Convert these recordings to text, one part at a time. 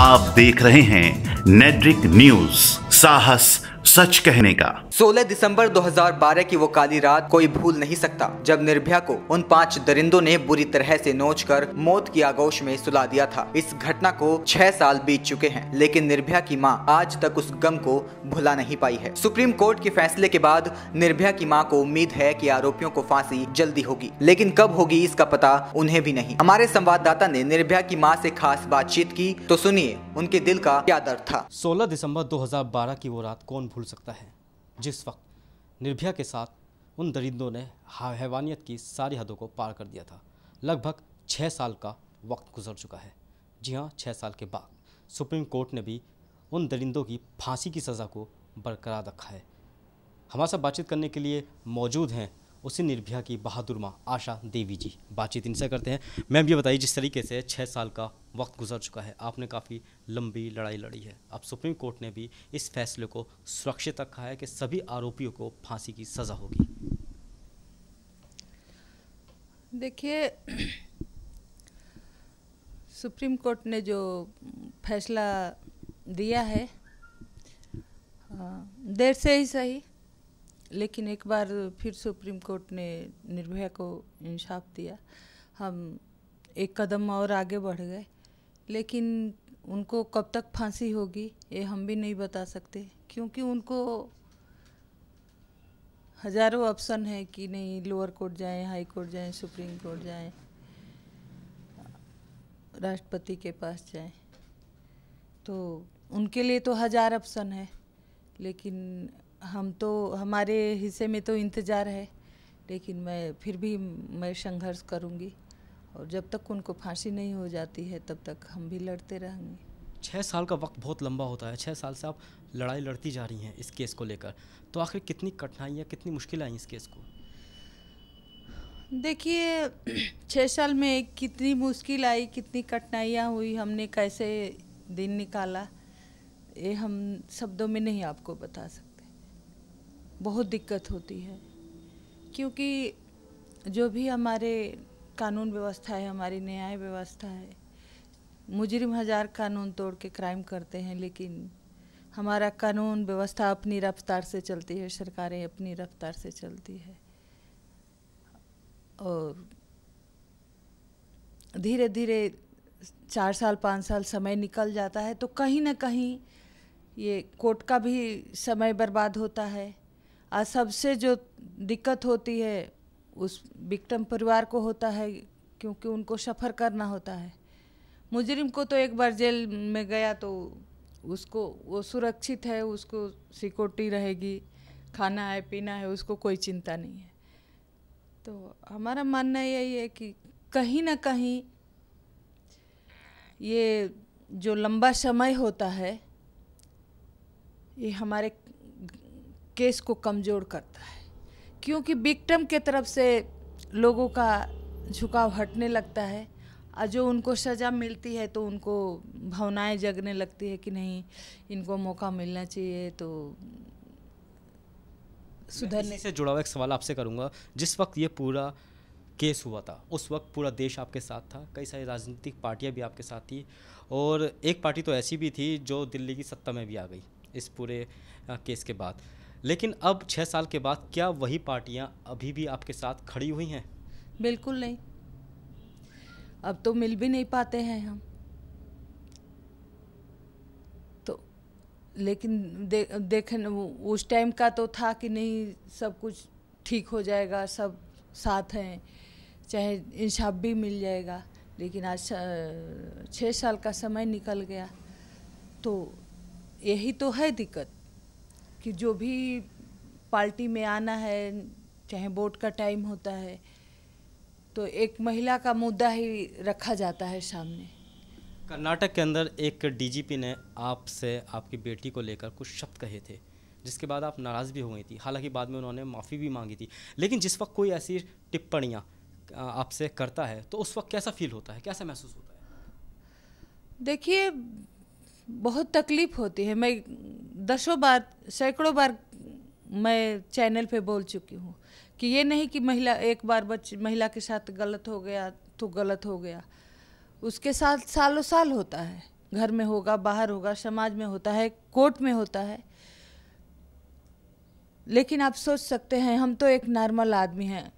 आप देख रहे हैं नेड्रिक न्यूज, साहस सच कहने का। 16 दिसंबर 2012 की वो काली रात कोई भूल नहीं सकता, जब निर्भया को उन 5 दरिंदों ने बुरी तरह से नोचकर मौत की आगोश में सुला दिया था। इस घटना को 6 साल बीत चुके हैं, लेकिन निर्भया की मां आज तक उस गम को भुला नहीं पाई है। सुप्रीम कोर्ट के फैसले के बाद निर्भया की मां को उम्मीद है कि आरोपियों को फांसी जल्दी होगी, लेकिन कब होगी इसका पता उन्हें भी नहीं। हमारे संवाददाता ने निर्भया की मां से खास बातचीत की, तो सुनिए उनके दिल का क्या दर्द था। 16 दिसंबर 2012 की वो रात कौन भूल सकता है, जिस वक्त निर्भया के साथ उन दरिंदों ने हैवानियत की सारी हदों को पार कर दिया था। लगभग 6 साल का वक्त गुजर चुका है। जी हाँ, 6 साल के बाद सुप्रीम कोर्ट ने भी उन दरिंदों की फांसी की सज़ा को बरकरार रखा है। हमारे साथ बातचीत करने के लिए मौजूद हैं उसी निर्भया की बहादुर माँ आशा देवी जी। बातचीत इनसे करते हैं। मैम, ये बताइए, जिस तरीके से 6 साल का वक्त गुजर चुका है, आपने काफ़ी लंबी लड़ाई लड़ी है। अब सुप्रीम कोर्ट ने भी इस फैसले को सुरक्षित रखा है कि सभी आरोपियों को फांसी की सज़ा होगी। देखिए, सुप्रीम कोर्ट ने जो फैसला दिया है, देर से ही सही, लेकिन एक बार फिर सुप्रीम कोर्ट ने निर्भया को इंसाफ दिया। हम एक कदम और आगे बढ़ गए, लेकिन उनको कब तक फांसी होगी ये हम भी नहीं बता सकते, क्योंकि उनको हजारों ऑप्शन है कि नहीं लोअर कोर्ट जाएं, हाई कोर्ट जाएं, सुप्रीम कोर्ट जाएं, राष्ट्रपति के पास जाएं। तो उनके लिए तो हजार ऑप्शन है, लेकिन हम तो हमारे हिस्से में तो इंतज़ार है। लेकिन मैं संघर्ष करूंगी, और जब तक उनको फांसी नहीं हो जाती है तब तक हम भी लड़ते रहेंगे। 6 साल का वक्त बहुत लंबा होता है। 6 साल से आप लड़ाई लड़ती जा रही हैं इस केस को लेकर, तो आखिर कितनी कठिनाइयाँ, कितनी मुश्किल आई इस केस को? देखिए, 6 साल में कितनी मुश्किल आई, कितनी कठिनाइयाँ हुई, हमने कैसे दिन निकाला, ये हम शब्दों में नहीं आपको बता सकते। बहुत दिक्कत होती है, क्योंकि जो भी हमारे कानून व्यवस्था है, हमारी न्याय व्यवस्था है, मुजरिम हजार कानून तोड़ के क्राइम करते हैं, लेकिन हमारा कानून व्यवस्था अपनी रफ्तार से चलती है, सरकारें अपनी रफ्तार से चलती है, और धीरे धीरे 4 साल 5 साल समय निकल जाता है, तो कहीं ना कहीं ये कोर्ट का भी समय बर्बाद होता है। आज सबसे जो दिक्कत होती है उस विक्टिम परिवार को होता है, क्योंकि उनको सफ़र करना होता है। मुजरिम को तो एक बार जेल में गया तो उसको वो सुरक्षित है, उसको सिक्योरिटी रहेगी, खाना है पीना है, उसको कोई चिंता नहीं है। तो हमारा मानना यही है कि कहीं ना कहीं ये जो लंबा समय होता है, ये हमारे केस को कमज़ोर करता है, क्योंकि विक्टिम के तरफ से लोगों का झुकाव हटने लगता है, और जो उनको सज़ा मिलती है तो उनको भावनाएं जगने लगती है कि नहीं, इनको मौका मिलना चाहिए तो सुधरने। इसी से जुड़ा हुआ एक सवाल आपसे करूंगा। जिस वक्त ये पूरा केस हुआ था, उस वक्त पूरा देश आपके साथ था, कई सारी राजनीतिक पार्टियां भी आपके साथ थी, और एक पार्टी तो ऐसी भी थी जो दिल्ली की सत्ता में भी आ गई इस पूरे केस के बाद। लेकिन अब 6 साल के बाद क्या वही पार्टियां अभी भी आपके साथ खड़ी हुई हैं? बिल्कुल नहीं, अब तो मिल भी नहीं पाते हैं हम तो। लेकिन देखें, उस टाइम का तो था कि नहीं सब कुछ ठीक हो जाएगा, सब साथ हैं, चाहे इंसाफ भी मिल जाएगा। लेकिन आज 6 साल का समय निकल गया, तो यही तो है दिक्कत कि जो भी पार्टी में आना है, चाहे वोट का टाइम होता है, तो एक महिला का मुद्दा ही रखा जाता है सामने। कर्नाटक के अंदर एक डीजीपी ने आपसे आपकी बेटी को लेकर कुछ शब्द कहे थे, जिसके बाद आप नाराज़ भी हो गई थी। हालांकि बाद में उन्होंने माफ़ी भी मांगी थी, लेकिन जिस वक्त कोई ऐसी टिप्पणियाँ आपसे करता है तो उस वक्त कैसा फील होता है, कैसा महसूस होता है? देखिए, बहुत तकलीफ़ होती है। मैं दसों बार, सैकड़ों बार मैं चैनल पे बोल चुकी हूँ कि ये नहीं कि महिला एक बार महिला के साथ गलत हो गया तो गलत हो गया, उसके साथ सालों साल होता है। घर में होगा, बाहर होगा, समाज में होता है, कोर्ट में होता है। लेकिन आप सोच सकते हैं, हम तो एक नॉर्मल आदमी हैं,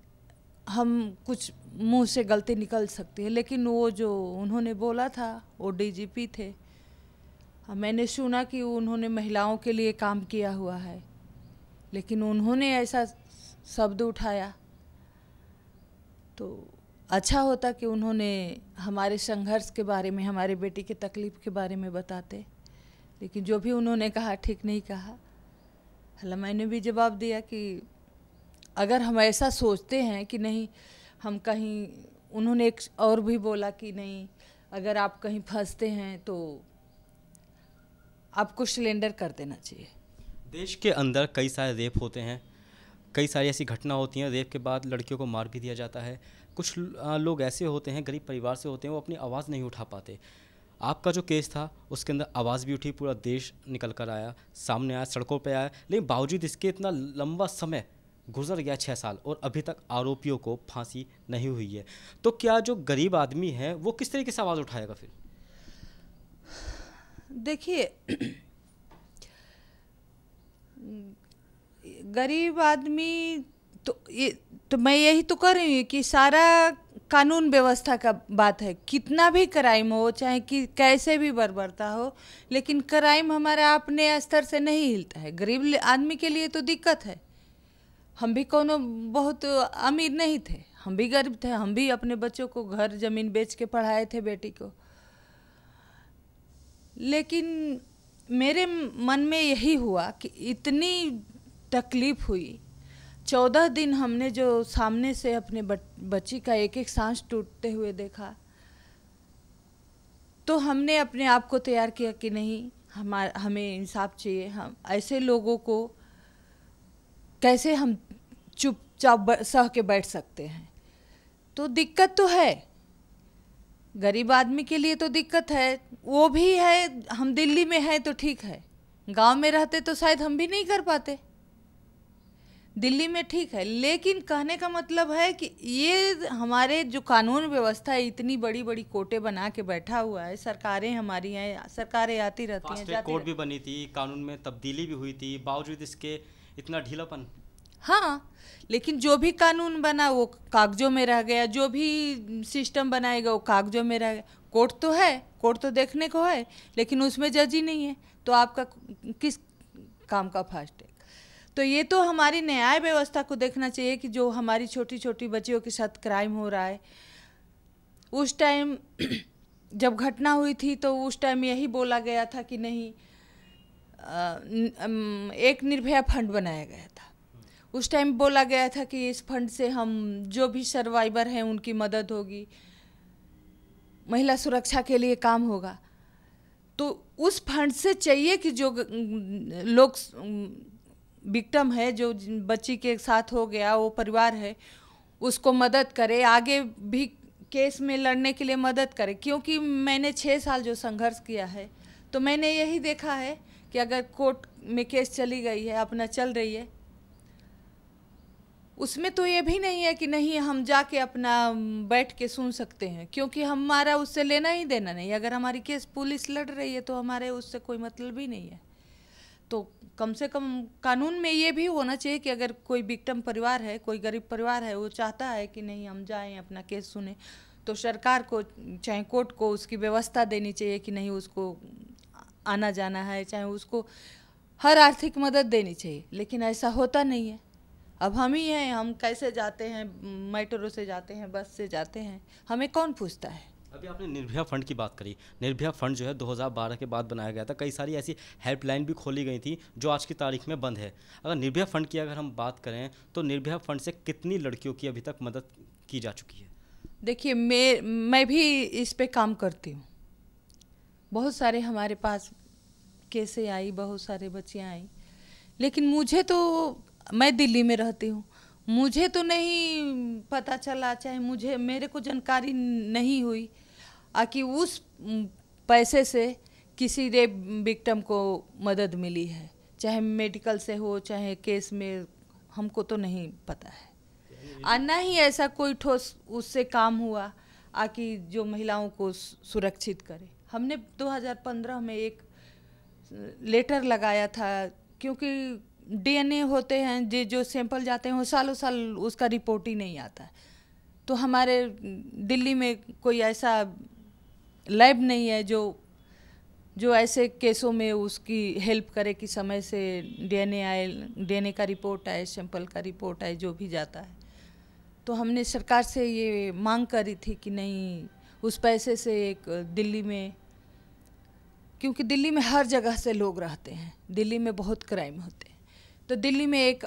हम कुछ मुंह से गलती निकल सकती है, लेकिन वो जो उन्होंने बोला था, वो डीजीपी थे, मैंने सुना कि उन्होंने महिलाओं के लिए काम किया हुआ है, लेकिन उन्होंने ऐसा शब्द उठाया तो अच्छा होता कि उन्होंने हमारे संघर्ष के बारे में, हमारे बेटी की तकलीफ़ के बारे में बताते। लेकिन जो भी उन्होंने कहा ठीक नहीं कहा। हालांकि मैंने भी जवाब दिया कि अगर हम ऐसा सोचते हैं कि नहीं हम कहीं, उन्होंने एक और भी बोला कि नहीं अगर आप कहीं फंसते हैं तो आपको सिलेंडर कर देना चाहिए। देश के अंदर कई सारे रेप होते हैं, कई सारी ऐसी घटना होती हैं, रेप के बाद लड़कियों को मार भी दिया जाता है। कुछ लोग ऐसे होते हैं, गरीब परिवार से होते हैं, वो अपनी आवाज़ नहीं उठा पाते। आपका जो केस था उसके अंदर आवाज़ भी उठी, पूरा देश निकल कर आया, सामने आया, सड़कों पे आया, लेकिन बावजूद इसके इतना लंबा समय गुजर गया, 6 साल, और अभी तक आरोपियों को फांसी नहीं हुई है। तो क्या जो गरीब आदमी है वो किस तरीके से आवाज़ उठाएगा फिर? देखिए, गरीब आदमी तो मैं यही तो कर रही हूँ कि सारा कानून व्यवस्था का बात है। कितना भी क्राइम हो, चाहे कि कैसे भी बर्बरता हो, लेकिन क्राइम हमारा अपने स्तर से नहीं हिलता है। गरीब आदमी के लिए तो दिक्कत है। हम भी कोनो बहुत अमीर नहीं थे, हम भी गरीब थे, हम भी अपने बच्चों को घर ज़मीन बेच के पढ़ाए थे, बेटी को। लेकिन मेरे मन में यही हुआ कि इतनी तकलीफ़ हुई, 14 दिन हमने जो सामने से अपने बच्ची का एक एक सांस टूटते हुए देखा, तो हमने अपने आप को तैयार किया कि नहीं, हमें इंसाफ चाहिए। हम ऐसे लोगों को कैसे हम चुपचाप सह के बैठ सकते हैं? तो दिक्कत तो है, गरीब आदमी के लिए तो दिक्कत है, वो भी है। हम दिल्ली में हैं तो ठीक है, गांव में रहते तो शायद हम भी नहीं कर पाते। दिल्ली में ठीक है, लेकिन कहने का मतलब है कि ये हमारे जो कानून व्यवस्था है, इतनी बड़ी बड़ी कोर्टें बना के बैठा हुआ है, सरकारें हमारी हैं, सरकारें आती रहती हैं, जाती कोर्ट भी बनी थी, कानून में तब्दीली भी हुई थी, बावजूद इसके इतना ढीलापन। हाँ, लेकिन जो भी कानून बना वो कागजों में रह गया, जो भी सिस्टम बनाएगा वो कागजों में रह गया। कोर्ट तो है, कोर्ट तो देखने को है, लेकिन उसमें जज ही नहीं है, तो आपका किस काम का फास्ट है? तो ये तो हमारी न्याय व्यवस्था को देखना चाहिए कि जो हमारी छोटी छोटी बच्चियों के साथ क्राइम हो रहा है, उस टाइम जब घटना हुई थी तो उस टाइम यही बोला गया था कि नहीं, एक निर्भया फंड बनाया गया था। उस टाइम बोला गया था कि इस फंड से हम जो भी सर्वाइवर हैं उनकी मदद होगी, महिला सुरक्षा के लिए काम होगा। तो उस फंड से चाहिए कि जो लोग विक्टिम है, जो बच्ची के साथ हो गया, वो परिवार है, उसको मदद करे, आगे भी केस में लड़ने के लिए मदद करे। क्योंकि मैंने 6 साल जो संघर्ष किया है, तो मैंने यही देखा है कि अगर कोर्ट में केस चली गई है, अपना चल रही है, उसमें तो ये भी नहीं है कि नहीं हम जाके अपना बैठ के सुन सकते हैं, क्योंकि हमारा उससे लेना ही देना नहीं। अगर हमारी केस पुलिस लड़ रही है तो हमारे उससे कोई मतलब ही नहीं है। तो कम से कम कानून में ये भी होना चाहिए कि अगर कोई विक्टिम परिवार है, कोई गरीब परिवार है, वो चाहता है कि नहीं हम जाएं अपना केस सुने, तो सरकार को चाहे कोर्ट को उसकी व्यवस्था देनी चाहिए कि नहीं उसको आना जाना है, चाहे उसको हर आर्थिक मदद देनी चाहिए। लेकिन ऐसा होता नहीं है। अब हम ही हैं, हम कैसे जाते हैं, मेट्रो से जाते हैं, बस से जाते हैं, हमें कौन पूछता है? अभी आपने निर्भया फंड की बात करी। निर्भया फंड जो है 2012 के बाद बनाया गया था। कई सारी ऐसी हेल्पलाइन भी खोली गई थी जो आज की तारीख में बंद है। अगर निर्भया फंड की अगर हम बात करें तो निर्भया फंड से कितनी लड़कियों की अभी तक मदद की जा चुकी है? देखिए, मैं भी इस पे काम करती हूँ। बहुत सारे हमारे पास केसें आई, बहुत सारे बच्चियाँ आई, लेकिन मुझे तो, मैं दिल्ली में रहती हूँ, मुझे तो नहीं पता चला, चाहे मेरे को जानकारी नहीं हुई कि उस पैसे से किसी रेप विक्टिम को मदद मिली है, चाहे मेडिकल से हो, चाहे केस में, हमको तो नहीं पता है। और ना ही ऐसा कोई ठोस उससे काम हुआ। आकि जो महिलाओं को सुरक्षित करे। हमने 2015 में एक लेटर लगाया था, क्योंकि DNA होते हैं जो सैंपल जाते हैं वो सालों साल उसका रिपोर्ट ही नहीं आता है। तो हमारे दिल्ली में कोई ऐसा लैब नहीं है जो ऐसे केसों में उसकी हेल्प करे कि समय से DNA का रिपोर्ट आए, सैंपल का रिपोर्ट आए, जो भी जाता है। तो हमने सरकार से ये मांग करी थी कि नहीं, उस पैसे से एक दिल्ली में, क्योंकि दिल्ली में हर जगह से लोग रहते हैं, दिल्ली में बहुत क्राइम होते हैं, तो दिल्ली में एक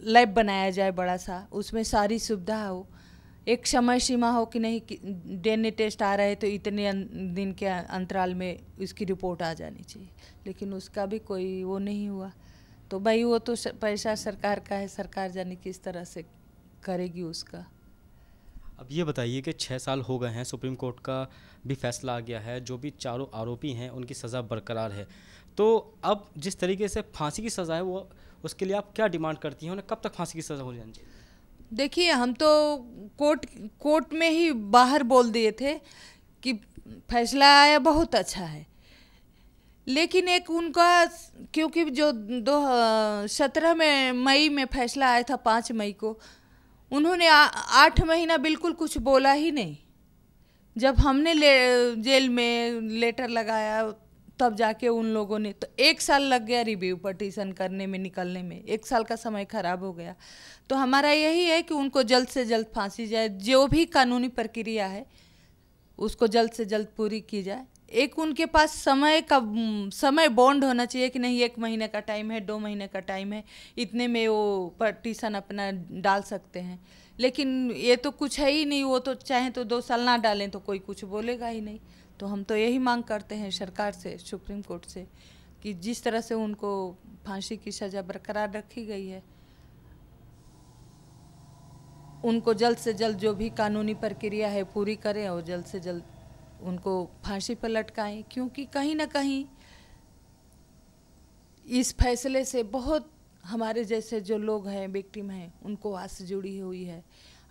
लैब बनाया जाए बड़ा सा, उसमें सारी सुविधा हो, एक समय सीमा हो कि नहीं DNA टेस्ट आ रहा है तो इतने दिन के अंतराल में इसकी रिपोर्ट आ जानी चाहिए, लेकिन उसका भी कोई वो नहीं हुआ। तो भाई वो तो पैसा सरकार का है, सरकार जाने किस तरह से करेगी उसका। अब ये बताइए कि 6 साल हो गए हैं, सुप्रीम कोर्ट का भी फैसला आ गया है, जो भी चारों आरोपी हैं उनकी सज़ा बरकरार है, तो अब जिस तरीके से फांसी की सज़ा है वो उसके लिए आप क्या डिमांड करती हैं, उन्हें कब तक फांसी की सज़ा हो जानी चाहिए? देखिए, हम तो कोर्ट में ही बाहर बोल दिए थे कि फैसला आया बहुत अच्छा है, लेकिन एक उनका, क्योंकि जो 17 मई में फैसला आया था, 5 मई को उन्होंने 8 महीना बिल्कुल कुछ बोला ही नहीं। जब हमने जेल में लेटर लगाया तब जाके उन लोगों ने, तो 1 साल लग गया रिव्यू पटिशन करने में, निकलने में 1 साल का समय खराब हो गया। तो हमारा यही है कि उनको जल्द से जल्द फांसी जाए, जो भी कानूनी प्रक्रिया है उसको जल्द से जल्द पूरी की जाए। एक उनके पास समय बॉन्ड होना चाहिए कि नहीं 1 महीने का टाइम है, 2 महीने का टाइम है, इतने में वो पटिशन अपना डाल सकते हैं, लेकिन ये तो कुछ है ही नहीं। वो तो चाहे तो 2 साल ना डालें तो कोई कुछ बोलेगा ही नहीं। तो हम तो यही मांग करते हैं सरकार से, सुप्रीम कोर्ट से, कि जिस तरह से उनको फांसी की सज़ा बरकरार रखी गई है, उनको जल्द से जल्द जो भी कानूनी प्रक्रिया है पूरी करें और जल्द से जल्द उनको फांसी पर लटकाएं, क्योंकि कहीं ना कहीं इस फैसले से बहुत हमारे जैसे जो लोग हैं, विक्टिम हैं, उनको आस जुड़ी हुई है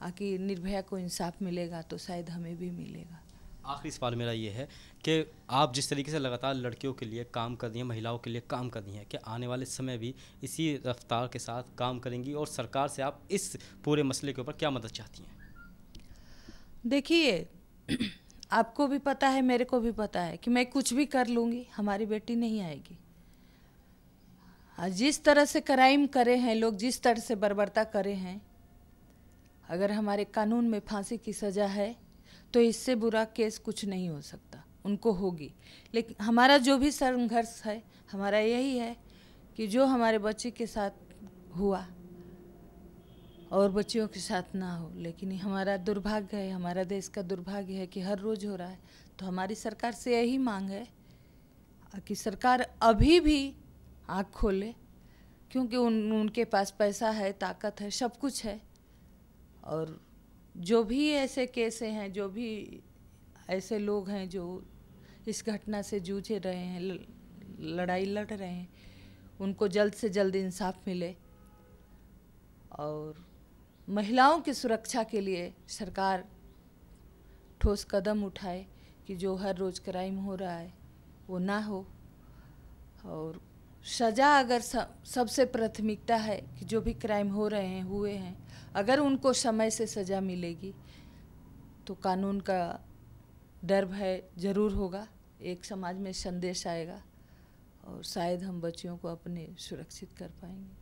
कि निर्भया को इंसाफ मिलेगा तो शायद हमें भी मिलेगा। आखिरी सवाल मेरा ये है कि आप जिस तरीके से लगातार लड़कियों के लिए काम कर दी हैं, महिलाओं के लिए काम कर दी हैं, कि आने वाले समय भी इसी रफ्तार के साथ काम करेंगी, और सरकार से आप इस पूरे मसले के ऊपर क्या मदद चाहती हैं? देखिए, आपको भी पता है, मेरे को भी पता है कि मैं कुछ भी कर लूँगी, हमारी बेटी नहीं आएगी। जिस तरह से क्राइम करे हैं लोग, जिस तरह से बर्बरता करे हैं, अगर हमारे कानून में फांसी की सज़ा है तो इससे बुरा केस कुछ नहीं हो सकता, उनको होगी। लेकिन हमारा जो भी संघर्ष है, हमारा यही है कि जो हमारे बच्चे के साथ हुआ और बच्चियों के साथ ना हो, लेकिन हमारा दुर्भाग्य है, हमारा देश का दुर्भाग्य है कि हर रोज़ हो रहा है। तो हमारी सरकार से यही मांग है कि सरकार अभी भी आँख खोले, क्योंकि उनके पास पैसा है, ताकत है, सब कुछ है, और जो भी ऐसे केस हैं, जो भी ऐसे लोग हैं जो इस घटना से जूझ रहे हैं, लड़ाई लड़ रहे हैं, उनको जल्द से जल्द इंसाफ मिले, और महिलाओं की सुरक्षा के लिए सरकार ठोस कदम उठाए कि जो हर रोज़ क्राइम हो रहा है वो ना हो, और सज़ा अगर सबसे प्राथमिकता है कि जो भी क्राइम हो रहे हैं, हुए हैं, अगर उनको समय से सज़ा मिलेगी तो कानून का डर भय ज़रूर होगा, एक समाज में संदेश आएगा, और शायद हम बच्चियों को अपने सुरक्षित कर पाएंगे।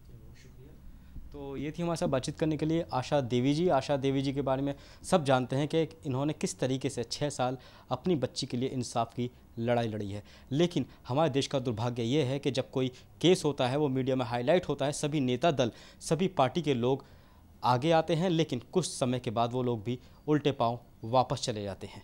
तो ये थी हमारे साथ बातचीत करने के लिए आशा देवी जी। आशा देवी जी के बारे में सब जानते हैं कि इन्होंने किस तरीके से 6 साल अपनी बच्ची के लिए इंसाफ की लड़ाई लड़ी है। लेकिन हमारे देश का दुर्भाग्य ये है कि जब कोई केस होता है, वो मीडिया में हाईलाइट होता है, सभी नेता दल, सभी पार्टी के लोग आगे आते हैं, लेकिन कुछ समय के बाद वो लोग भी उल्टे पांव वापस चले जाते हैं।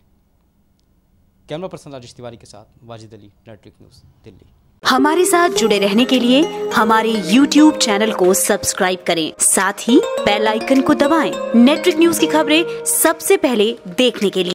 कैमरा पर्सन राजेश तिवारी के साथ वाजिद अली, नेटवर्क न्यूज़, दिल्ली। हमारे साथ जुड़े रहने के लिए हमारे YouTube चैनल को सब्सक्राइब करें, साथ ही बेल आइकन को दबाएं। नेटवर्क न्यूज़ की खबरें सबसे पहले देखने के लिए।